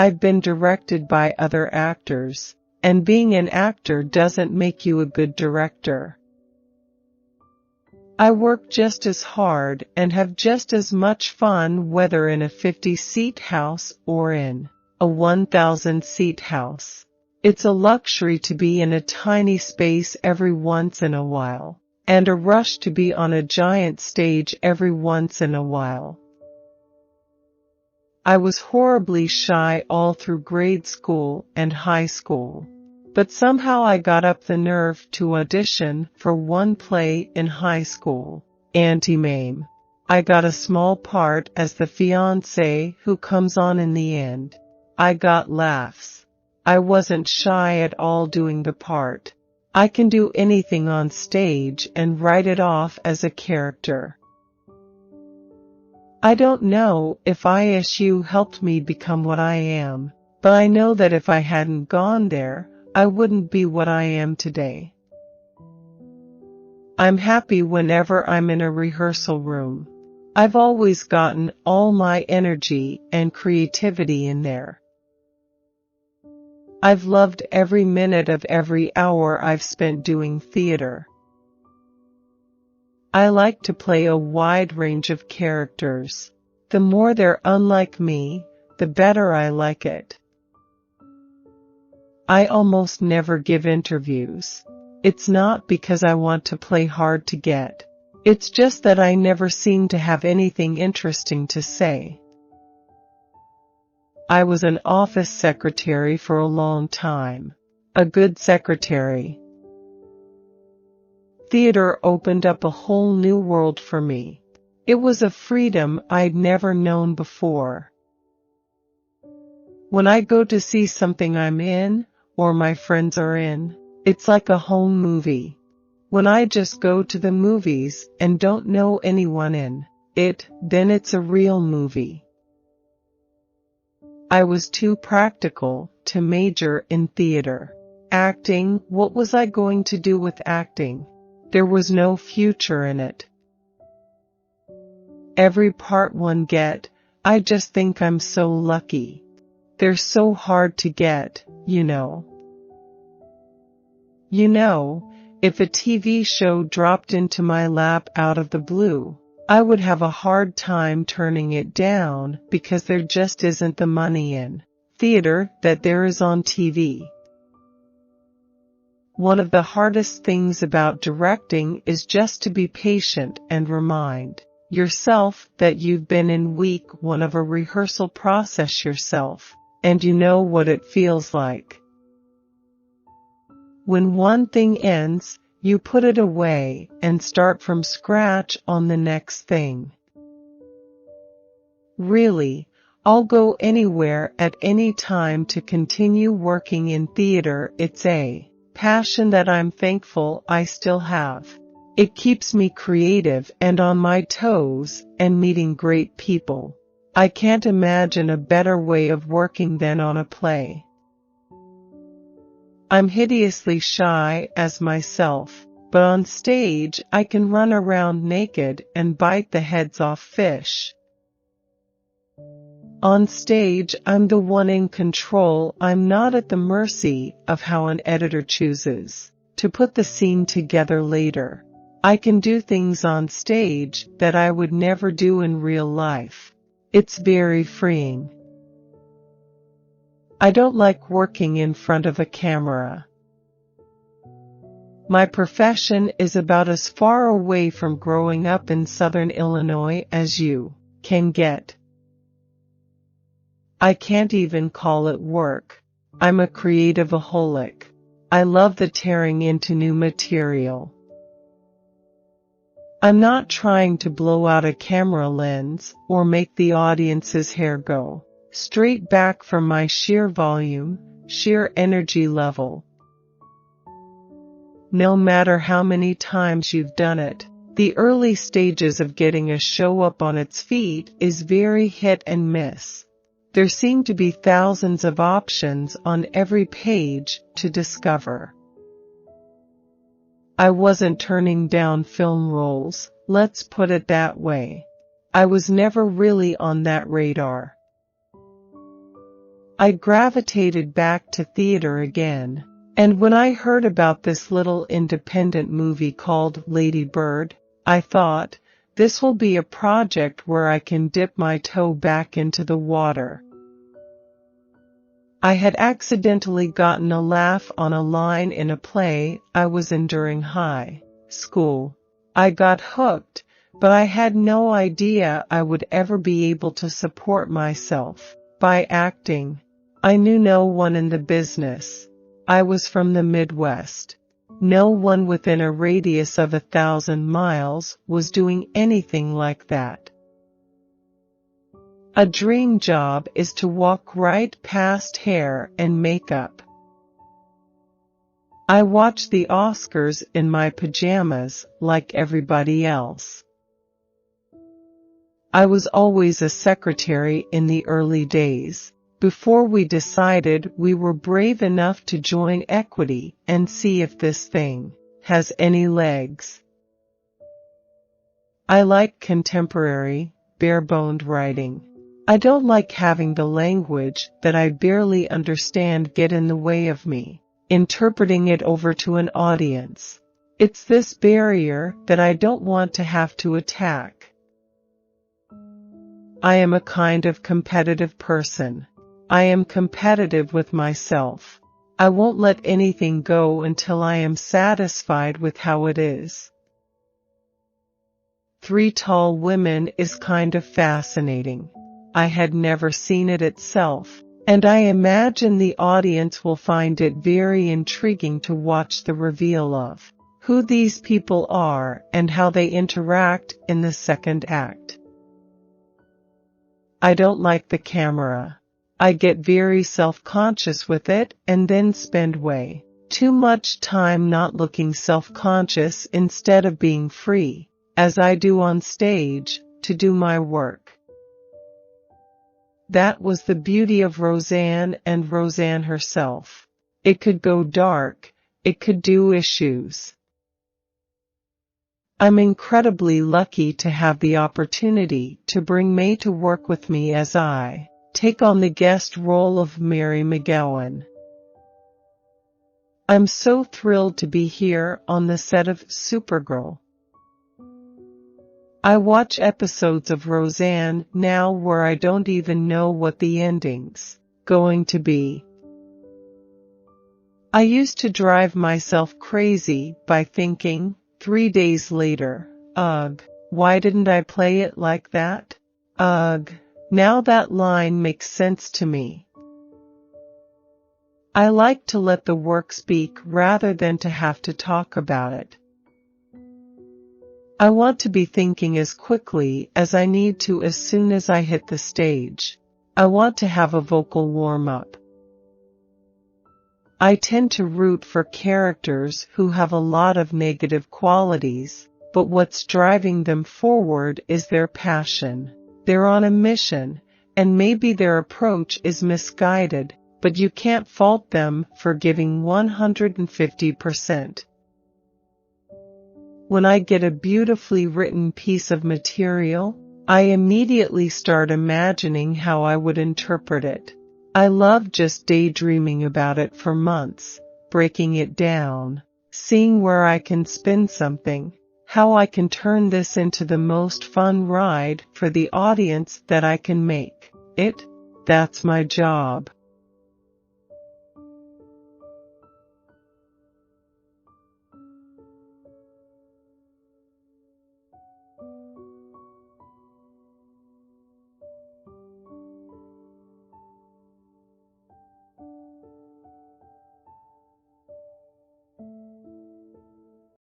I've been directed by other actors, and being an actor doesn't make you a good director. I work just as hard and have just as much fun whether in a 50-seat house or in a 1,000-seat house. It's a luxury to be in a tiny space every once in a while, and a rush to be on a giant stage every once in a while. I was horribly shy all through grade school and high school, but somehow I got up the nerve to audition for one play in high school, Anti-Mame. I got a small part as the fiancé who comes on in the end. I got laughs. I wasn't shy at all doing the part. I can do anything on stage and write it off as a character. I don't know if ISU helped me become what I am, but I know that if I hadn't gone there, I wouldn't be what I am today. I'm happy whenever I'm in a rehearsal room. I've always gotten all my energy and creativity in there. I've loved every minute of every hour I've spent doing theater. I like to play a wide range of characters. The more they're unlike me, the better I like it. I almost never give interviews. It's not because I want to play hard to get. It's just that I never seem to have anything interesting to say. I was an office secretary for a long time. A good secretary. Theater opened up a whole new world for me. It was a freedom I'd never known before. When I go to see something I'm in, or my friends are in, it's like a home movie. When I just go to the movies and don't know anyone in it, then it's a real movie. I was too practical to major in theater. Acting, what was I going to do with acting? There was no future in it. Every part one get, I just think I'm so lucky. They're so hard to get, you know. You know, if a TV show dropped into my lap out of the blue, I would have a hard time turning it down because there just isn't the money in theater that there is on TV. One of the hardest things about directing is just to be patient and remind yourself that you've been in week one of a rehearsal process yourself, and you know what it feels like. When one thing ends, you put it away and start from scratch on the next thing. Really, I'll go anywhere at any time to continue working in theater. It's a passion that I'm thankful I still have. It keeps me creative and on my toes and meeting great people. I can't imagine a better way of working than on a play. I'm hideously shy as myself, but on stage I can run around naked and bite the heads off fish. On stage, I'm the one in control. I'm not at the mercy of how an editor chooses to put the scene together later. I can do things on stage that I would never do in real life. It's very freeing. I don't like working in front of a camera. My profession is about as far away from growing up in Southern Illinois as you can get. I can't even call it work. I'm a creative-aholic. I love the tearing into new material. I'm not trying to blow out a camera lens or make the audience's hair go straight back from my sheer volume, sheer energy level. No matter how many times you've done it, the early stages of getting a show up on its feet is very hit and miss. There seem to be thousands of options on every page to discover. I wasn't turning down film roles, let's put it that way. I was never really on that radar. I gravitated back to theater again. And when I heard about this little independent movie called Lady Bird, I thought, this will be a project where I can dip my toe back into the water. I had accidentally gotten a laugh on a line in a play I was in during high school. I got hooked, but I had no idea I would ever be able to support myself by acting. I knew no one in the business. I was from the Midwest. No one within a radius of 1,000 miles was doing anything like that. A dream job is to walk right past hair and makeup. I watched the Oscars in my pajamas like everybody else. I was always a secretary in the early days, before we decided we were brave enough to join equity and see if this thing has any legs. I like contemporary, bare-boned writing. I don't like having the language that I barely understand get in the way of me interpreting it over to an audience. It's this barrier that I don't want to have to attack. I am a kind of competitive person. I am competitive with myself. I won't let anything go until I am satisfied with how it is. 3 Tall Women is kind of fascinating. I had never seen it itself, and I imagine the audience will find it very intriguing to watch the reveal of who these people are and how they interact in the second act. I don't like the camera. I get very self-conscious with it and then spend way too much time not looking self-conscious instead of being free, as I do on stage, to do my work. That was the beauty of Roseanne and Roseanne herself. It could go dark, it could do issues. I'm incredibly lucky to have the opportunity to bring May to work with me as I take on the guest role of Mary McGowan. I'm so thrilled to be here on the set of Supergirl. I watch episodes of Roseanne now where I don't even know what the ending's going to be. I used to drive myself crazy by thinking, 3 days later, ugh, why didn't I play it like that? Ugh, now that line makes sense to me. I like to let the work speak rather than to have to talk about it. I want to be thinking as quickly as I need to as soon as I hit the stage. I want to have a vocal warm-up. I tend to root for characters who have a lot of negative qualities, but what's driving them forward is their passion. They're on a mission, and maybe their approach is misguided, but you can't fault them for giving 150%. When I get a beautifully written piece of material, I immediately start imagining how I would interpret it. I love just daydreaming about it for months, breaking it down, seeing where I can spin something, how I can turn this into the most fun ride for the audience that I can make it. That's my job.